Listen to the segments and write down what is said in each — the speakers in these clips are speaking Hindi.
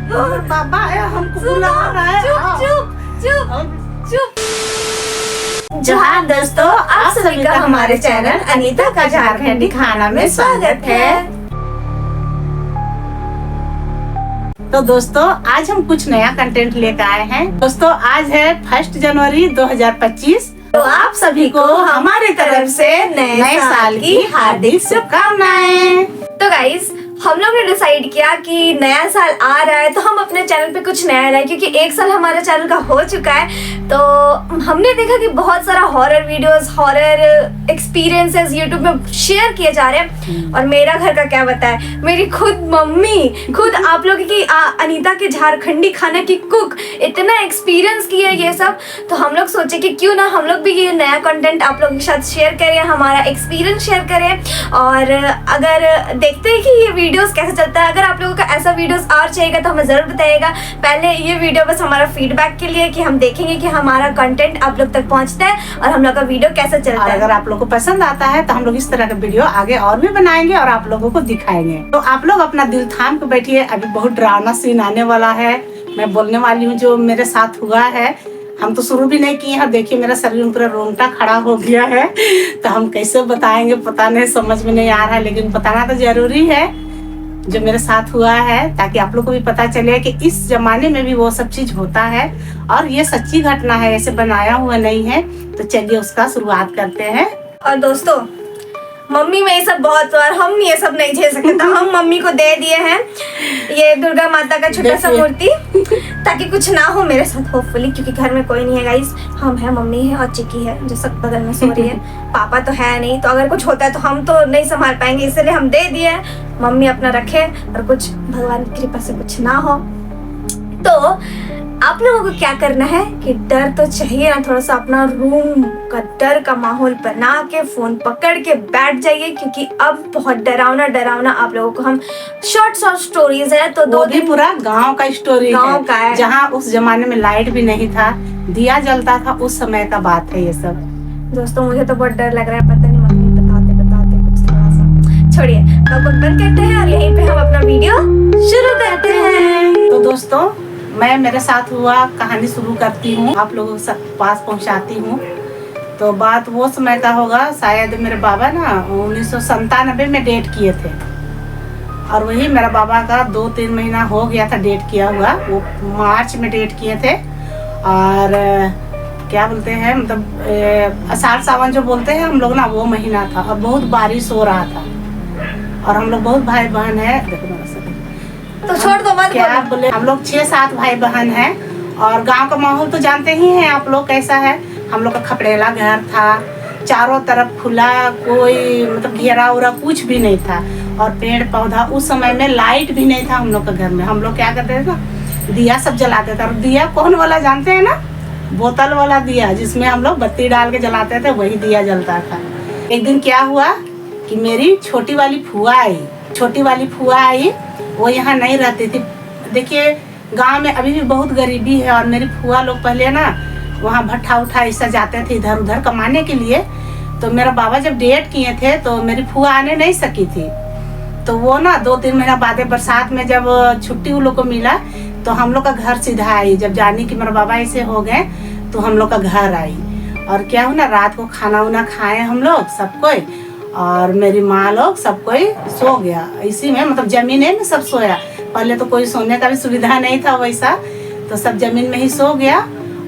बाबा है, हमको बुला रहा है। चुप। जोहार दोस्तों, आप सभी का हमारे चैनल अनीता का झारखंडी खाना में स्वागत है। तो दोस्तों आज हम कुछ नया कंटेंट लेकर आए हैं। दोस्तों आज है 1 जनवरी 2025। तो आप सभी को हमारे तरफ से नए साल की हार्दिक शुभकामनाएं। तो गाइस, हम लोग ने डिसाइड किया कि नया साल आ रहा है तो हम अपने चैनल पे कुछ नया लाए, क्योंकि 1 साल हमारे चैनल का हो चुका है। तो हमने देखा कि बहुत सारा horror videos, horror experiences YouTube में शेयर किए जा रहे हैं। और मेरा घर का क्या बताए, मेरी खुद मम्मी, खुद आप लोग की अनीता के झारखंडी खाना की कुक इतना एक्सपीरियंस की है ये सब। तो हम लोग सोचे कि क्यों ना हम लोग भी ये नया कंटेंट आप लोगों के साथ शेयर करें, हमारा एक्सपीरियंस शेयर करें। और अगर देखते हैं कि ये वीडियोस कैसे चलता है, अगर आप लोगों का ऐसा वीडियोस और चाहिएगा तो हमें ज़रूर बताइएगा। पहले ये वीडियो बस हमारा फीडबैक के लिए कि हम देखेंगे कि हमारा कंटेंट आप लोग तक पहुंचता है और हम लोग का वीडियो कैसे चलता है। अगर आप लोगों को पसंद आता है तो हम लोग इस तरह का वीडियो आगे और भी बनाएंगे और आप लोगों को दिखाएंगे। तो आप लोग अपना दिल थाम के बैठिए, अभी बहुत डरावना सीन आने वाला है। मैं बोलने वाली हूँ जो मेरे साथ हुआ है। हम तो शुरू भी नहीं किए हैं, देखिए मेरा शरीर में पूरा रोंगटा खड़ा हो गया है। तो हम कैसे बताएंगे पता नहीं, समझ में नहीं आ रहा है, लेकिन बताना तो जरूरी है जो मेरे साथ हुआ है, ताकि आप लोग को भी पता चले कि इस जमाने में भी वो सब चीज होता है और ये सच्ची घटना है, ऐसे बनाया हुआ नहीं है। तो चलिए उसका शुरुआत करते हैं। और दोस्तों, मम्मी में ये सब बहुत, और हम ये सब नहीं झेल सकते, तो हम मम्मी को दे दिए हैं ये दुर्गा माता का छोटा सा मूर्ति, ताकि कुछ ना हो मेरे साथ होपफुली, क्योंकि घर में कोई नहीं है गाइस। हम है, मम्मी है और चिक्की है जो सब बगल में सो रही है। पापा तो है नहीं, तो अगर कुछ होता है तो हम तो नहीं संभाल पाएंगे, इसलिए हम दे दिए। मम्मी अपना रखे और कुछ भगवान की कृपा से कुछ ना हो। तो आप लोगों को क्या करना है कि डर तो चाहिए ना, थोड़ा सा अपना रूम का डर का माहौल बना के फोन पकड़ के बैठ जाइए, क्योंकि अब बहुत डरावना आप लोगों को हम शॉर्ट स्टोरीज है। तो दो दिन पूरा गांव का स्टोरी गांव का है, जहाँ उस जमाने में लाइट भी नहीं था, दिया जलता था, उस समय का बात है ये सब। दोस्तों मुझे तो बहुत डर लग रहा है, पता नहीं मम्मी बताते कुछ थोड़ा सा छोड़िए। तो बंद करते हैं और यहीं पे हम अपना वीडियो शुरू करते हैं। तो दोस्तों मैं मेरे साथ हुआ कहानी शुरू करती हूँ, आप लोगों के पास पहुँचाती हूँ। तो बात वो समय का होगा, शायद मेरे बाबा ना 1997 में डेट किए थे, और वही मेरा बाबा का 2-3 महीना हो गया था डेट किया हुआ। वो मार्च में डेट किए थे, और क्या बोलते हैं, मतलब आषाढ़ सावन जो बोलते हैं हम लोग ना, वो महीना था और बहुत बारिश हो रहा था। और हम लोग बहुत भाई बहन है, देखो तो छोड़ दो मत क्या बोले, हम लोग 6-7 भाई बहन हैं। और गांव का माहौल तो जानते ही हैं आप लोग कैसा है। हम लोग का खपड़ेला घर था, चारों तरफ खुला, कोई मतलब घेरा उरा कुछ भी नहीं था, और पेड़ पौधा। उस समय में लाइट भी नहीं था हम लोग के घर में। हम लोग क्या करते थे ना, दिया सब जलाते थे। और दिया कौन वाला जानते हैं ना, बोतल वाला दिया जिसमें हम लोग बत्ती डाल के जलाते थे, वही दिया जलता था। एक दिन क्या हुआ कि मेरी छोटी वाली फुआ आई। वो यहाँ नहीं रहती थी। देखिए गांव में अभी भी बहुत गरीबी है, और मेरी फुआ लोग पहले ना वहाँ भट्ठा उठा ऐसा जाते थे इधर उधर कमाने के लिए। तो मेरा बाबा जब डेट किए थे तो मेरी फुआ आने नहीं सकी थी। तो वो ना 2-3 महीना बाद बरसात में जब छुट्टी उन लोग को मिला तो हम लोग का घर सीधा आई। जब जानी कि मेरा बाबा ऐसे हो गए तो हम लोग का घर आई। और क्या हुआ ना, रात को खाना उना खाए हम लोग सब कोई, और मेरी माँ लोग सब कोई सो गया इसी में, मतलब जमीने में सब सोया। पहले तो कोई सोने का भी सुविधा नहीं था वैसा, तो सब जमीन में ही सो गया।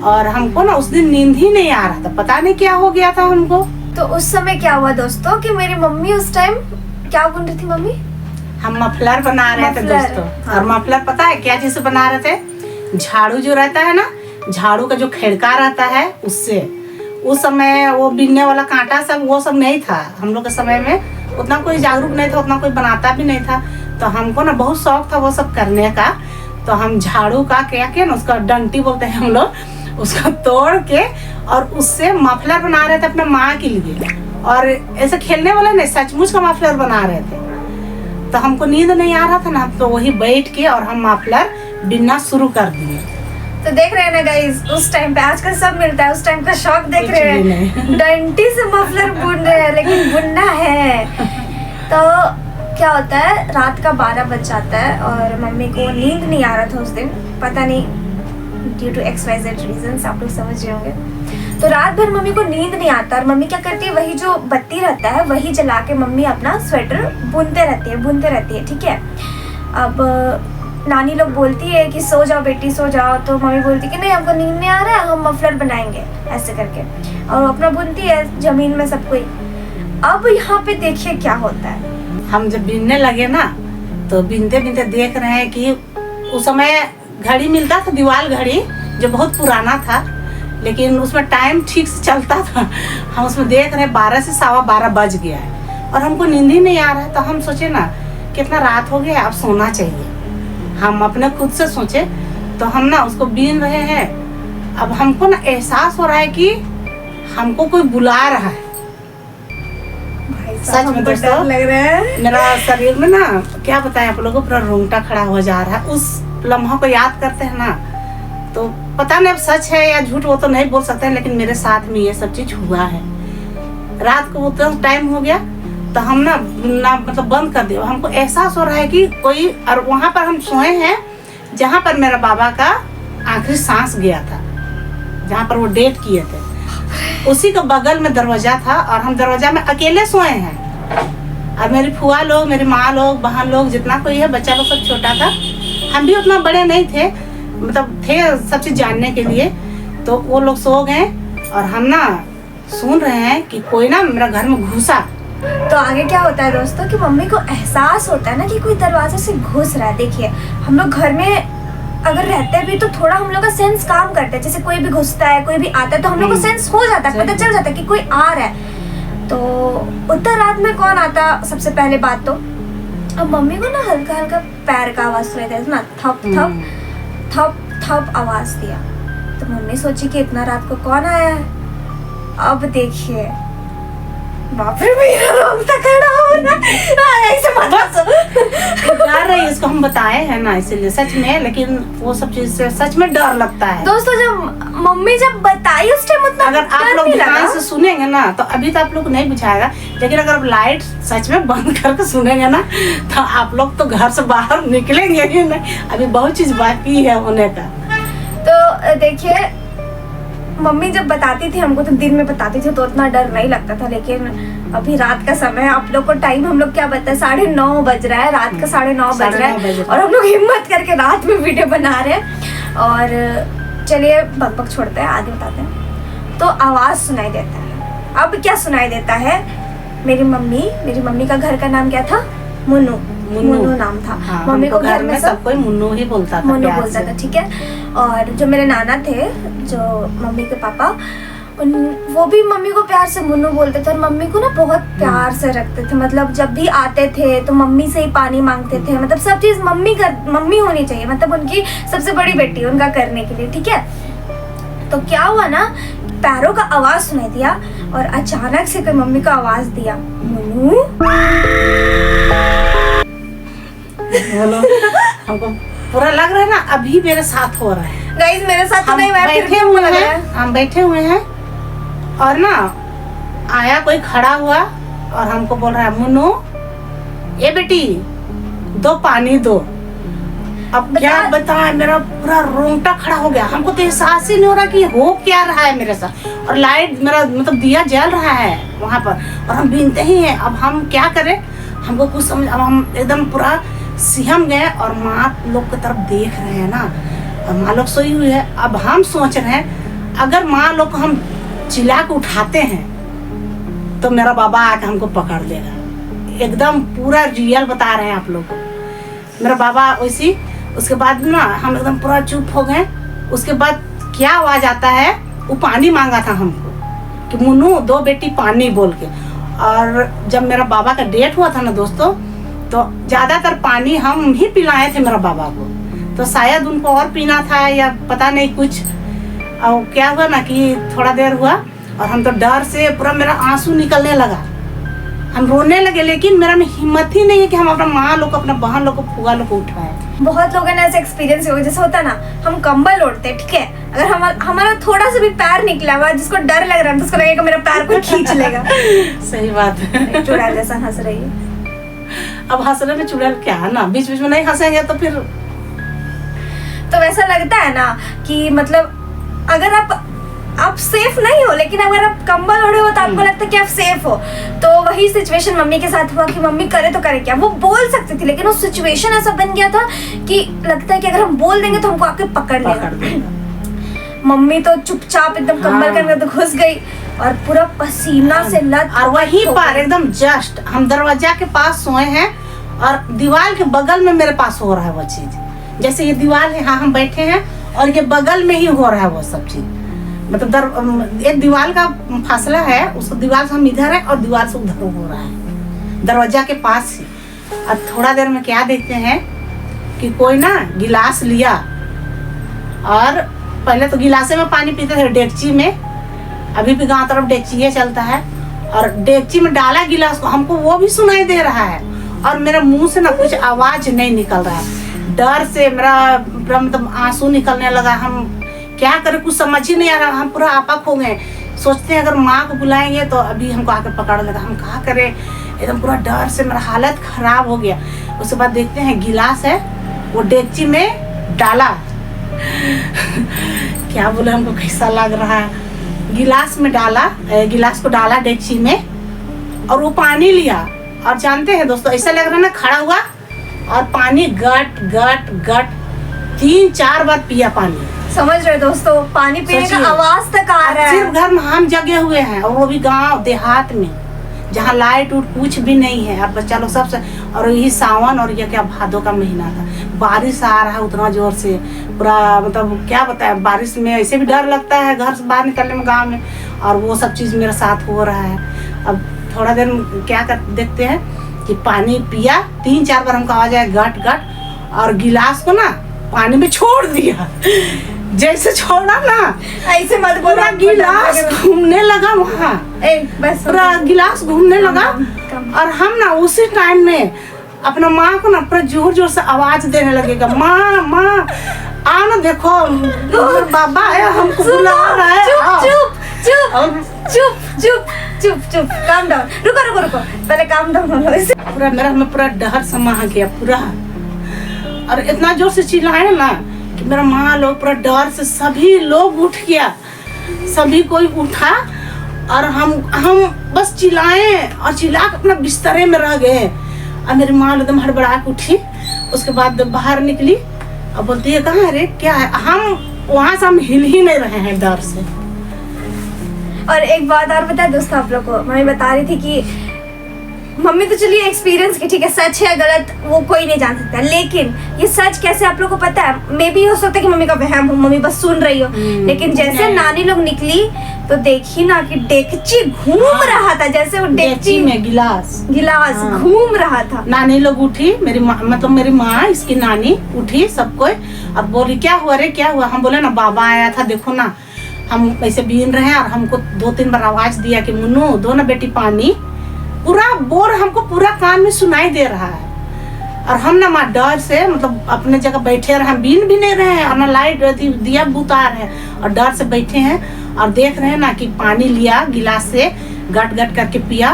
और हमको ना उस दिन नींद ही नहीं आ रहा था, पता नहीं क्या हो गया था हमको। तो उस समय क्या हुआ दोस्तों कि मेरी मम्मी उस टाइम क्या बुन रही थी मम्मी? हम मफलर बना रहे थे दोस्तों। हाँ। और मफलर पता है क्या चीज से बना रहे थे, झाड़ू जो रहता है ना, झाड़ू का जो खेड़का रहता है उससे। उस समय वो बिनने वाला कांटा सब वो सब नहीं था हम लोग के समय में, उतना कोई जागरूक नहीं था, उतना कोई बनाता भी नहीं था। तो हमको ना बहुत शौक था वो सब करने का। तो हम झाड़ू का क्या ना, उसका डंटी बोलते हैं हम लोग, उसको तोड़ के और उससे मफलर बना रहे थे अपने माँ के लिए। और ऐसे खेलने वाला नहीं, सचमुच का मफलर बना रहे थे। तो हमको नींद नहीं आ रहा था ना, तो वही बैठ के और हम मफलर बिनना शुरू कर दिए। तो देख रहे हैं ना गाइस, उस टाइम पे आजकल सब मिलता है, उस टाइम का शौक देख रहे हैं। डंटी से मफलर बुन रहे हैं, लेकिन बुनना है। तो क्या होता है, रात का 12 बज जाता है और मम्मी को नींद नहीं आ रहा था उस दिन, पता नहीं ड्यू टू XYZ रीजंस, आप लोग समझ रहे होंगे। तो रात भर मम्मी को नींद नहीं आता और मम्मी क्या करती है, वही जो बत्ती रहता है वही जला के मम्मी अपना स्वेटर बुनते रहती है, ठीक है। अब नानी लोग बोलती है कि सो जाओ बेटी सो जाओ, तो मम्मी बोलती है कि नहीं हमको नींद नहीं आ रहा है, हम मफलर बनाएंगे ऐसे करके, और अपना बुनती है जमीन में सब कोई। अब यहाँ पे देखिए क्या होता है, हम जब बीनने लगे ना तो बीनते बीनते देख रहे हैं कि उस समय घड़ी मिलता था, दीवार घड़ी जो बहुत पुराना था, लेकिन उसमें टाइम ठीक से चलता था। हम उसमें देख रहे हैं 12 से 12:15 बज गया है और हमको नींद ही नहीं आ रहा है। तो हम सोचे ना कितना रात हो गया, अब सोना चाहिए। हम अपने खुद से सोचे, तो हम ना उसको बीन रहे हैं। अब हमको ना एहसास हो रहा है कि हमको कोई बुला रहा है। सच में दोस्तों लग रहा है, मेरा शरीर में ना क्या बताएं आप लोगों को, पूरा रोंगटा खड़ा हो जा रहा है। उस लम्हा को याद करते हैं ना, तो पता नहीं अब सच है या झूठ वो तो नहीं बोल सकते हैं, लेकिन मेरे साथ में ये सब चीज हुआ है। रात को उतना टाइम हो गया तो हम ना मतलब बंद कर दिया। हमको एहसास हो रहा है कि कोई, और वहाँ पर हम सोए हैं जहाँ पर मेरा बाबा का आखिरी सांस गया था, जहाँ पर वो डेट किए थे, उसी के बगल में दरवाजा था और हम दरवाजा में अकेले सोए हैं। और मेरी फुआ लोग, मेरी माँ लोग, बहन लोग, जितना कोई है, बच्चा लोग सब छोटा था, हम भी उतना बड़े नहीं थे, मतलब थे सब चीज जानने के लिए। तो वो लोग सो गए और हम ना सुन रहे हैं कि कोई ना मेरा घर में घुसा। तो आगे क्या होता है दोस्तों कि मम्मी को एहसास होता है ना कि कोई दरवाजे से घुस रहा है। देखिए हम लोग घर में अगर रहते हैं भी तो थोड़ा हम लोग का सेंस काम करता है, जैसे कोई भी घुसता है कोई भी आता है तो हम लोग को सेंस हो जाता है, पता चल जाता है कि कोई आ रहा है। तो उतना रात में कौन आता, सबसे पहले बात तो अब मम्मी को ना हल्का हल्का पैर का आवाज सुनाई देता ना, थप थप थप थप आवाज दिया। तो मम्मी सोची कि इतना रात को कौन आया है। अब देखिए बाप रे मेरा रोंगटा खड़ा हो रहा है, ऐसे मत डर रही है, इसको हम बताए हैं ना इसीलिए सच में, लेकिन वो सब चीज से सच में डर लगता है दोस्तों। जब मम्मी जब बताई उस टाइम उतना अगर आप लोग ध्यान से सुनेंगे ना तो अभी तो आप लोग को नहीं बुझाएगा, लेकिन अगर आप लाइट सच में बंद करके सुनेंगे ना तो आप लोग तो घर से बाहर निकलेंगे ही नहीं। अभी बहुत चीज बाकी है होने का। तो देखिए मम्मी जब बताती थी हमको तो दिन में बताती थी तो उतना डर नहीं लगता था, लेकिन अभी रात का समय है, आप लोग को टाइम हम लोग क्या बताए 9:30 बज रहा है, रात का 9:30 बज रहा है और हम लोग हिम्मत करके रात में वीडियो बना रहे हैं। और चलिए बकबक छोड़ते हैं, आगे बताते हैं। तो आवाज सुनाई देता है। अब क्या सुनाई देता है, मेरी मम्मी का घर का नाम क्या था, मुन्नू नाम था। हाँ, मम्मी को घर में सब कोई मुन्नू ही बोलता था, मुन्नू बोलता था, ठीक है। और जो मेरे नाना थे, जो मम्मी के पापा, वो भी मम्मी को प्यार से मुन्नू बोलते थे और मम्मी को ना बहुत प्यार से रखते थे। मतलब जब भी आते थे तो मम्मी से ही पानी मांगते थे, मतलब सब चीज मम्मी होनी चाहिए, मतलब उनकी सबसे बड़ी बेटी उनका करने के लिए, ठीक है। तो क्या हुआ ना, पैरों का आवाज सुनाई दिया और अचानक से कोई मम्मी का आवाज दिया, मुन्नू। हमको पूरा लग रहा है ना अभी मेरे साथ हो रहा है। गाइस मेरे साथ तो नहीं, हम बैठे हुए हैं और ना आया कोई खड़ा हुआ और हमको बोल रहा है, मुन्नू ये बेटी दो पानी दो। अब क्या बताएं, मेरा पूरा रोंगटा खड़ा हो गया। हमको तो एहसास ही नहीं हो रहा कि हो क्या रहा है मेरे साथ, और लाइट मेरा मतलब दिया जल रहा है वहाँ पर और हम बीनते ही हैं। अब हम क्या करें, हमको कुछ समझ, अब हम एकदम पूरा सिहम गए और माँ लोग की तरफ देख रहे हैं ना, और माँ लोग सोई हुई है। अब हम सोच रहे हैं अगर माँ लोग को हम चिल्ला के उठाते हैं तो मेरा बाबा आके हमको पकड़ लेगा। एकदम पूरा रियल बता रहे हैं आप लोग को। मेरा बाबा वैसी, उसके बाद ना हम एकदम पूरा चुप हो गए। उसके बाद क्या आवाज आता है, वो पानी मांगा था हमको कि मुन्नू दो बेटी पानी बोल के। और जब मेरा बाबा का डेट हुआ था ना दोस्तों, तो ज्यादातर पानी हम ही पिलाए थे मेरा बाबा को, तो शायद उनको और पीना था या पता नहीं कुछ। और क्या हुआ ना कि थोड़ा देर हुआ और हम तो डर से पूरा मेरा आंसू निकलने लगा, हम रोने लगे, लेकिन मेरा में हिम्मत ही नहीं है कि हम अपना माँ लोग को, अपना बहन लोग को, फुआ लोग को उठाए। बहुत लोगों ने ऐसे एक्सपीरियंस हुआ, जैसे होता ना हम कंबल ओढ़ते, ठीक है, अगर हमारा थोड़ा सा भी पैर निकला हुआ, जिसको डर लग रहा है उसको लगेगा मेरा पैर कोई खींच लेगा। सही बात है। चुड़ैल जैसा हंस रही है। अब हंसने में चुड़ैल क्या है ना, बीच बीच में नहीं हंसेंगे तो फिर। तो वैसा लगता है ना कि मतलब अगर आप सेफ नहीं हो, लेकिन अगर आप कंबल ओढ़े हो तो आपको लगता है कि आप सेफ हो। तो वही सिचुएशन मम्मी के साथ हुआ कि मम्मी करे तो करे क्या। वो बोल सकती थी लेकिन वो सिचुएशन ऐसा बन गया था कि लगता है कि अगर हम बोल देंगे तो हमको आके पकड़ लेगा। मम्मी तो चुपचाप एकदम कंबल के अंदर घुस गई और पूरा पसीना से लत। और वहीं पर एकदम जस्ट हम दरवाजा के पास सोए हैं और दीवार के बगल में मेरे पास हो रहा है वो चीज। जैसे ये दीवार है, हाँ हम बैठे हैं और ये बगल में ही हो रहा है वो सब चीज। मतलब एक दीवार का फासला है, उसको दीवार से हम इधर है और दीवार से उधर हो रहा है, दरवाजा के पास ही। अब थोड़ा देर में क्या देखते हैं कि कोई ना गिलास लिया और पहले तो गिलासे में पानी पीते थे, डेगची में, अभी भी गांव तरफ डेगची चलता है, और डेगची में डाला गिलास को, हमको वो भी सुनाई दे रहा है और मेरे मुंह से ना कुछ आवाज नहीं निकल रहा है। डर से मेरा मतलब आंसू निकलने लगा। हम क्या करें, कुछ समझ ही नहीं आ रहा, हम पूरा आपक हो गए। सोचते हैं अगर माँ को बुलाएंगे तो अभी हमको आके पकड़ लेगा, हम क्या करें। एकदम पूरा डर से मेरा हालत खराब हो गया। उसके बाद देखते हैं गिलास है, वो डेगची में डाला क्या बोले, हमको कैसा लग रहा है। गिलास में डाला, गिलास को डाला डेगची में और वो पानी लिया। और जानते हैं दोस्तों, ऐसा लग रहा है ना खड़ा हुआ और पानी गट गट गट 3-4 बार पिया पानी। समझ रहे दोस्तों, पानी पीने का आवाज तक आ रहा है। सिर्फ घर में हम जगे हुए हैं और वो भी गांव देहात में जहाँ लाइट उट कुछ भी नहीं है। अब बच्चा लोग सबसे, और यही सावन और ये क्या भादों का महीना था, बारिश आ रहा है उतना जोर से, पूरा मतलब क्या बताया। बारिश में ऐसे भी डर लगता है घर से बाहर निकलने में गांव में, और वो सब चीज़ मेरे साथ हो रहा है। अब थोड़ा देर क्या कर देखते हैं कि पानी पिया, 3-4 बार हमको आवाज आया गट गट, और गिलास को ना पानी में छोड़ दिया। जैसे छोड़ा ना ऐसे मत बोलो, पूरा गिलास घूमने लगा वहाँ, बस पूरा गिलास घूमने लगा। और हम ना उसी टाइम में अपना माँ को ना पूरा जोर जोर से आवाज देने लगेगा, माँ माँ आ ना, देखो बाबा है, हमको बुला रहा है। चुप चुप चुप चुप चुप चुप, काम डाउन, रुको रुको रुको, पहले काम डाउन हो लो। पूरा मेरा में पूरा डर समा गया पूरा, और इतना जोर से चिल्लाए ना कि मेरा माँ लोग पूरा डर से सभी लोग उठ गया, सभी कोई उठा और हम बस चिल्लाए और चिल्ला के अपना बिस्तरे में रह गए। और मेरी माँ एकदम हड़बड़ा के उठी, उसके बाद बाहर निकली और बोलती है कहाँ है रे, क्या है। हम वहाँ से हम हिल ही नहीं रहे हैं डर से। और एक बात और बता दोस्तों, आप लोग को मम्मी बता रही थी कि मम्मी तो चलिए एक्सपीरियंस की, ठीक है, सच है गलत वो कोई नहीं जान सकता, लेकिन ये सच कैसे आप लोग को पता है। मे भी हो सकता है कि मम्मी का वहम हो, मम्मी बस सुन रही हो, लेकिन जैसे नानी लोग निकली तो देखी ना कि डेगची घूम रहा था, जैसे वो डेगची में गिलास घूम रहा था। नानी लोग उठी, मेरी माँ मतलब मेरी माँ इसकी नानी उठी, सब कोई, अब बोली क्या हुआ रे क्या हुआ। हम बोले ना बाबा आया था, देखो ना हम ऐसे बीन रहे हैं, और हमको 2-3 बार आवाज दिया कि मुन्नू दो ना बेटी पानी, पूरा बोर हमको पूरा कान में सुनाई दे रहा है। और हम ना माँ डर से मतलब अपने जगह बैठे रहे, हम बीन भी नहीं रहे हैं और ना लाइट दिया बुता रहे हैं, और डर से बैठे हैं और देख रहे हैं ना कि पानी लिया गिलास से गट गट करके पिया।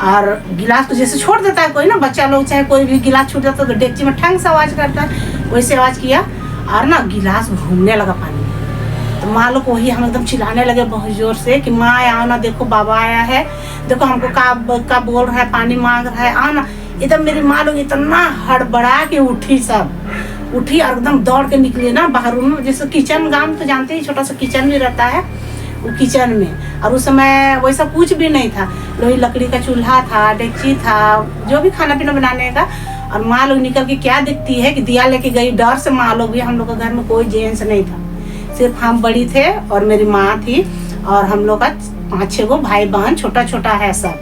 और गिलास को जैसे छोड़ देता है कोई ना बच्चा लोग, चाहे कोई भी गिलास छूट जाता है तो डेगची में ठंग से आवाज करता है, वैसे आवाज किया और ना गिलास घूमने लगा पानी में। तो माँ लोग वही हम एकदम चिल्लाने लगे बहुत जोर से कि माँ आओ ना, देखो बाबा आया है, देखो हमको का बोल रहा है, पानी मांग रहा है, आओ ना। एकदम मेरी माँ लोग इतना हड़बड़ा के उठी, सब उठी और एकदम दौड़ के निकली ना बाहर में। जैसे किचन, गाँव तो जानते ही छोटा सा किचन भी रहता है, वो किचन में, और उस समय वैसा कुछ भी नहीं था, लोही लकड़ी का चूल्हा था, डेगची था, जो भी खाना पीना बनाने का। और माँ लोग निकल के क्या दिखती है कि दिया लेके गई, डर से माँ लोग भी, हम लोग के घर में कोई जेंट्स नहीं था, सिर्फ हम बड़ी थे और मेरी माँ थी, और हम लोग का 5-6 गो भाई बहन, छोटा छोटा है सब,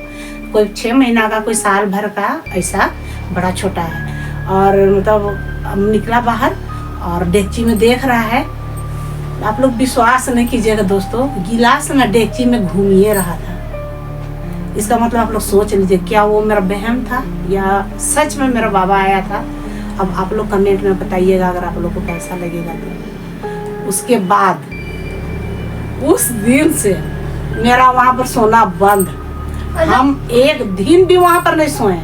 कोई 6 महीना का, कोई साल भर का, ऐसा बड़ा छोटा है। और मतलब निकला बाहर और डेगची में देख रहा है, आप लोग विश्वास नहीं कीजिएगा दोस्तों, गिलास ना डेगची में घूमिए रहा था। इसका मतलब आप लोग सोच लीजिए क्या वो मेरा वहम था या सच में मेरा बाबा आया था। अब आप लोग कमेंट में बताइएगा अगर आप लोग को कैसा लगेगा तो। उसके बाद उस दिन से मेरा वहाँ पर सोना बंद, हम एक दिन भी वहाँ पर नहीं सोए।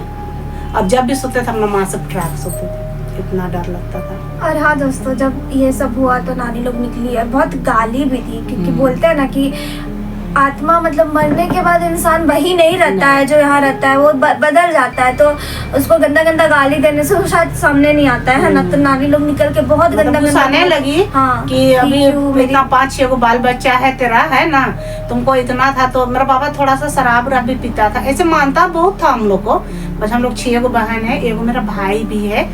और जब भी सोते थे अपना माँ से ट्रैक सोते थे, इतना डर लगता था। और हाँ दोस्तों, जब ये सब हुआ तो नानी लोग निकली और बहुत गाली भी दी, क्योंकि बोलते हैं ना कि आत्मा मतलब मरने के बाद इंसान वही नहीं रहता है जो यहाँ रहता है, वो बदल जाता है, तो उसको गंदा गंदा गाली देने से वो शायद सामने नहीं आता है ना। तो नानी लोग निकल के बहुत गंदा गंदा आने लगी। हाँ, कि अभी इतना 5-6 को बाल बच्चा है तेरा, है ना, तुमको इतना था। तो मेरा पापा थोड़ा सा शराब भी पीता था, ऐसे मानता बहुत था हम लोग को। बस हम लोग 6 को बहन है, एगो मेरा भाई भी है,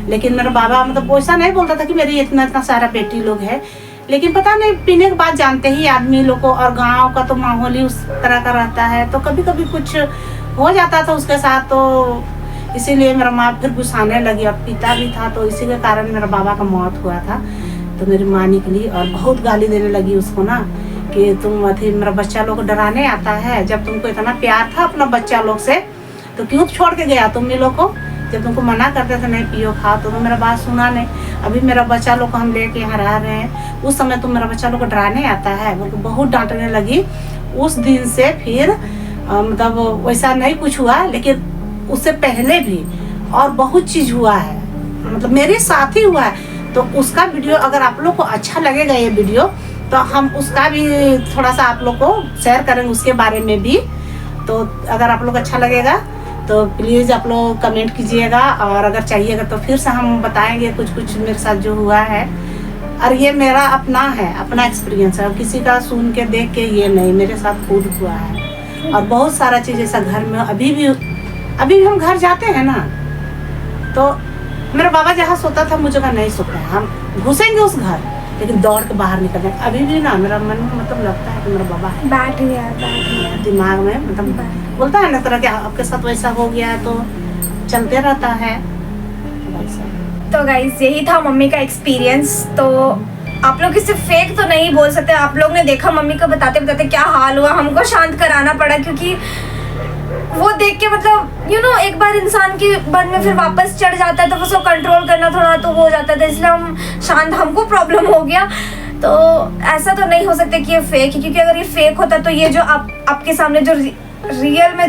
लेकिन मेरा बाबा मतलब वैसा नहीं बोलता था कि मेरी इतना सारा बेटी लोग है। लेकिन पता नहीं पीने के बाद जानते ही आदमी लोग को, और गांव का तो माहौल ही उस तरह का रहता है, तो कभी कभी कुछ हो जाता था उसके साथ। तो इसीलिए मेरा माँ फिर गुस्साने लगी, और पिता भी था, तो इसी के कारण मेरा बाबा का मौत हुआ था। तो मेरी माँ निकली और बहुत गाली देने लगी उसको ना, कि तुम अथी मेरा बच्चा लोग को डराने आता है, जब तुमको इतना प्यार था अपना बच्चा लोग से तो क्यों छोड़ के गया तुम लोग को, जब तुमको मना करते थे नहीं पियो खाओ तो मेरा बात सुना नहीं। अभी मेरा बच्चा लोग को हम लेके यहाँ रह रहे हैं, उस समय तुम मेरा बच्चा लोग को डराने आता है, बोल बहुत डांटने लगी। उस दिन से फिर मतलब वैसा नहीं कुछ हुआ, लेकिन उससे पहले भी और बहुत चीज हुआ है, मतलब मेरे साथ ही हुआ है। तो उसका वीडियो अगर आप लोग को अच्छा लगेगा ये वीडियो, तो हम उसका भी थोड़ा सा आप लोग को शेयर करेंगे उसके बारे में भी। तो अगर आप लोग अच्छा लगेगा तो प्लीज़ आप लोग कमेंट कीजिएगा, और अगर चाहिएगा तो फिर से हम बताएंगे कुछ मेरे साथ जो हुआ है। और ये मेरा अपना है, अपना एक्सपीरियंस है, और किसी का सुन के देख के ये नहीं, मेरे साथ खुद हुआ है। और बहुत सारा चीज़ ऐसा घर में अभी भी हम घर जाते हैं ना, तो मेरा बाबा जहाँ सोता था मुझे कहा नहीं सोता है, हम घुसेंगे उस घर, लेकिन दौड़ के बाहर निकल जाए। अभी भी ना मेरा मन में मतलब लगता है कि मेरा बाबा है, बैठ गया दिमाग में, मतलब बोलता है ना तरह के आपके साथ वैसा हो गया है, तो चलते रहता है वैसा। तो गाइस यही था मम्मी का एक्सपीरियंस। तो आप लोग इसे फेक तो नहीं बोल सकते, आप लोग ने देखा मम्मी को बताते बताते क्या हाल हुआ, हमको शांत कराना पड़ा, क्योंकि वो देख के मतलब एक बार इंसान के मन में फिर वापस चढ़ जाता है, तो उसको कंट्रोल करना थोड़ा तो हो जाता था, इसलिए हम शांत, हमको प्रॉब्लम हो गया। तो ऐसा तो नहीं हो सकता कि ये फेक है, क्योंकि अगर ये फेक होता तो ये जो आपके सामने जो रियल में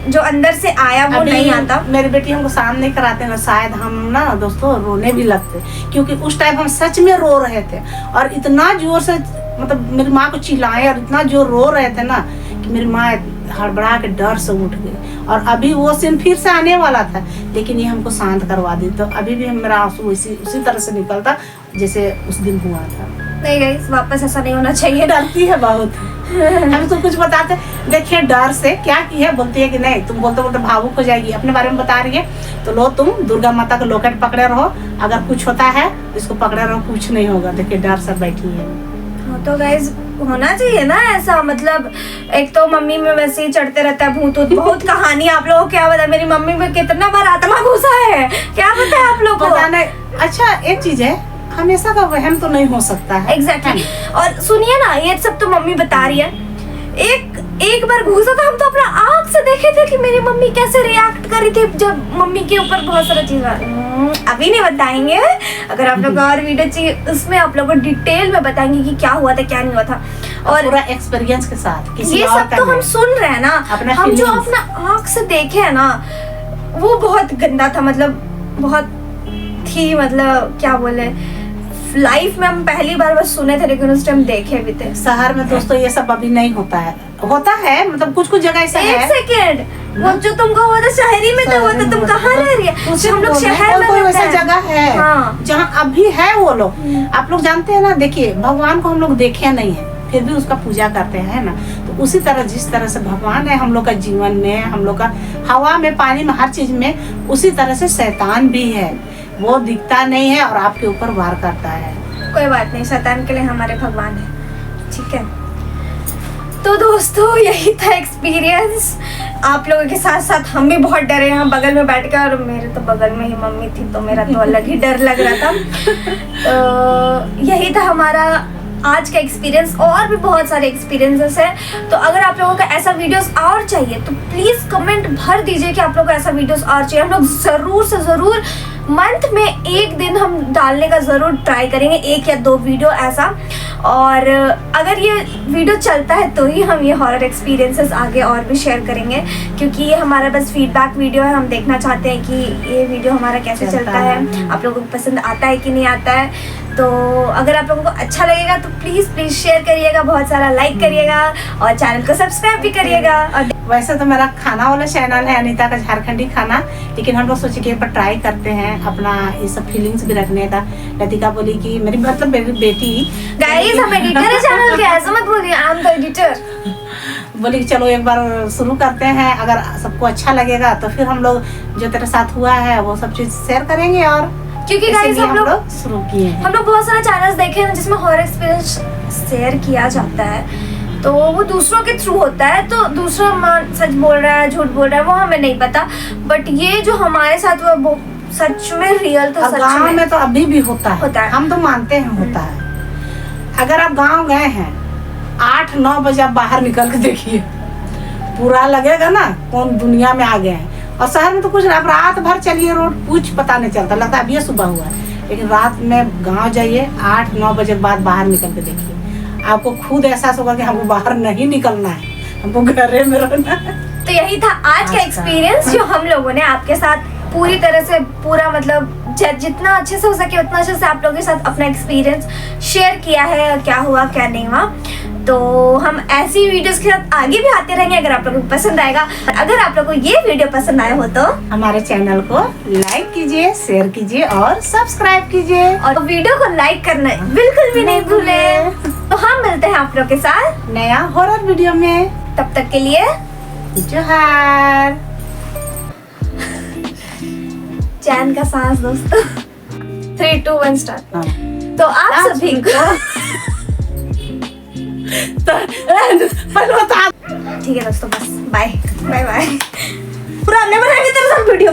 जो अंदर से आया वो नहीं आता। मेरी बेटी हमको शांत नहीं कराते ना, शायद हम ना दोस्तों रोने भी लगते, क्योंकि उस टाइम हम सच में रो रहे थे, और इतना जोर से मतलब मेरी माँ को चिल्लाए, और इतना जोर रो रहे थे ना कि मेरी माँ हड़बड़ा के डर से उठ गई। और अभी वो सीन फिर से आने वाला था, लेकिन ये हमको शांत करवा दी। तो अभी भी मेरा आंसू उसी तरह से निकलता जैसे उस दिन हुआ था। नहीं गाइस, वापस ऐसा नहीं होना चाहिए। डरती है बहुत। हम तो कुछ बताते, देखिए डर से क्या की है, बोलती है कि नहीं, तुम बोलते बोलते भावुक हो जाएगी, अपने बारे में बता रही है, तो लो तुम दुर्गा माता का लोकेट पकड़े रहो, अगर कुछ होता है इसको पकड़े रहो, कुछ नहीं होगा। देखिए डर से बैठी है। तो गाइस होना चाहिए ना ऐसा, मतलब एक तो मम्मी में वैसे ही चढ़ते रहता है भूत, बहुत कहानी। आप लोगों को क्या पता मेरी मम्मी में कितना बार आत्मा घुसा है, क्या पता है आप लोग को? पता नहीं। अच्छा एक चीज है, हमेशा का वहम तो नहीं हो सकता है। एग्जैक्टली। और सुनिए ना, ये सब तो मम्मी बता रही है, एक बार घुसा था, हम तो अपना आँख से देखे थे कि मेरी मम्मी कैसे रिएक्ट कर रही थी जब मम्मी के ऊपर बहुत सारा चीज अभी नहीं बताएंगे। अगर आप लोग और वीडियो चाहिए उसमें आप लोग को डिटेल में बताएंगे कि क्या हुआ था क्या नहीं हुआ था, और पूरा एक्सपीरियंस के साथ। ये सब तो हम सुन रहे हैं ना, हम जो अपना आँख से देखे है ना वो बहुत गंदा था, मतलब बहुत थी, मतलब क्या बोले, लाइफ में हम पहली बार बस सुने थे, लेकिन उस टाइम देखे भी थे। शहर में दोस्तों ये सब अभी नहीं होता है, मतलब कुछ जगह ऐसा है। एक सेकेंड, वो जो तुमको हुआ था शहरी में, तो वो तो तुम कहाँ रह रही है? हम लोग शहर में, कोई वैसा जगह है जहाँ अभी है वो लोग। आप लोग जानते हैं ना, देखिए भगवान को हम लोग देखे नहीं है, फिर भी उसका पूजा करते हैं ना। तो उसी तरह जिस तरह से भगवान है हम लोग का जीवन में, हम लोग का हवा में, पानी में, हर चीज में, उसी तरह से शैतान भी है। वो दिखता नहीं है और आपके ऊपर वार करता है। कोई बात नहीं, शैतान के लिए हमारे भगवान है, ठीक है। तो दोस्तों यही था एक्सपीरियंस। आप लोगों के साथ साथ हम भी बहुत डरे हैं बगल में बैठ कर, और मेरे तो बगल में ही मम्मी थी, तो मेरा तो अलग ही डर लग रहा था। तो यही था हमारा आज का एक्सपीरियंस, और भी बहुत सारे एक्सपीरियंसेस हैं। तो अगर आप लोगों को ऐसा वीडियोस और चाहिए तो प्लीज़ कमेंट भर दीजिए कि आप लोगों को ऐसा वीडियोस और चाहिए। हम लोग ज़रूर से ज़रूर मंथ में एक दिन हम डालने का ज़रूर ट्राई करेंगे, 1 या 2 वीडियो ऐसा। और अगर ये वीडियो चलता है तो ही हम ये हॉरर एक्सपीरियंसेस आगे और भी शेयर करेंगे, क्योंकि ये हमारा बस फीडबैक वीडियो है। हम देखना चाहते हैं कि ये वीडियो हमारा कैसे चलता है, आप लोगों को पसंद आता है कि नहीं आता है। तो अगर आप लोगों को अच्छा लगेगा तो प्लीज़ शेयर करिएगा, बहुत सारा लाइक करिएगा और चैनल को सब्सक्राइब भी करिएगा। और वैसे तो मेरा खाना वाला चैनल है अनीता का झारखंडी खाना, लेकिन हम लोग सोचे कि एक बार ट्राई करते हैं अपना ये सब फीलिंग्स भी रखने का। लतिका बोली कि मेरी मेरी बेटी गाइस हम एडिटर है चैनल के, ऐसा मत बोलिए, आई एम द एडिटर। बोली कि चलो एक बार शुरू करते हैं, अगर सबको अच्छा लगेगा तो फिर हम लोग जो तेरे साथ हुआ है वो सब चीज़ शेयर करेंगे। और क्योंकि गाइस हम लोग शुरू किए हैं, हम लोग बहुत सारे चैनल्स देखे हैं जिसमें हॉरर एक्सपीरियंस शेयर किया जाता है, तो वो दूसरों के थ्रू होता है, तो दूसरा सच बोल रहा है झूठ बोल रहा है वो हमें नहीं पता। बट ये जो हमारे साथ हुआ वो सच में रियल, तो सच गाँव में तो अभी भी होता है, हम तो मानते हैं होता है। अगर आप गाँव गए हैं 8-9 बजे आप बाहर निकल के देखिए, पूरा लगेगा ना कौन दुनिया में आ गए हैं। और शहर में तो कुछ आप रात भर चलिए रोड कुछ पता नहीं चलता, लगता है अभी ये सुबह हुआ है। लेकिन रात में गांव जाइए 8-9 बजे के बाद बाहर निकल के देखिए, आपको खुद एहसास होगा कि हमको बाहर नहीं निकलना है, हमको घर में रहना है। तो यही था आज का एक्सपीरियंस जो हम लोगों ने आपके साथ पूरी तरह से पूरा मतलब जितना अच्छे से हो सके उतना अच्छे से आप लोगों के साथ अपना एक्सपीरियंस शेयर किया है, क्या हुआ क्या नहीं हुआ। तो हम ऐसी वीडियोस के साथ आगे भी आते रहेंगे अगर आप लोगों को पसंद आएगा। अगर आप लोगों को ये वीडियो पसंद आया हो तो हमारे चैनल को लाइक कीजिए, शेयर कीजिए और सब्सक्राइब कीजिए, और वीडियो को लाइक करना बिल्कुल भी नहीं भूलें। तो हम मिलते हैं आप लोग के साथ नया हॉरर वीडियो में, तब तक के लिए जोहार। चैन का सांस दोस्तों। 3, 2, 1 स्टार्ट। तो आप सभी को ठीक है दोस्तों, बस बाय बाय बाय। पूरा हमने बनाएंगे तेरे साथ वीडियो।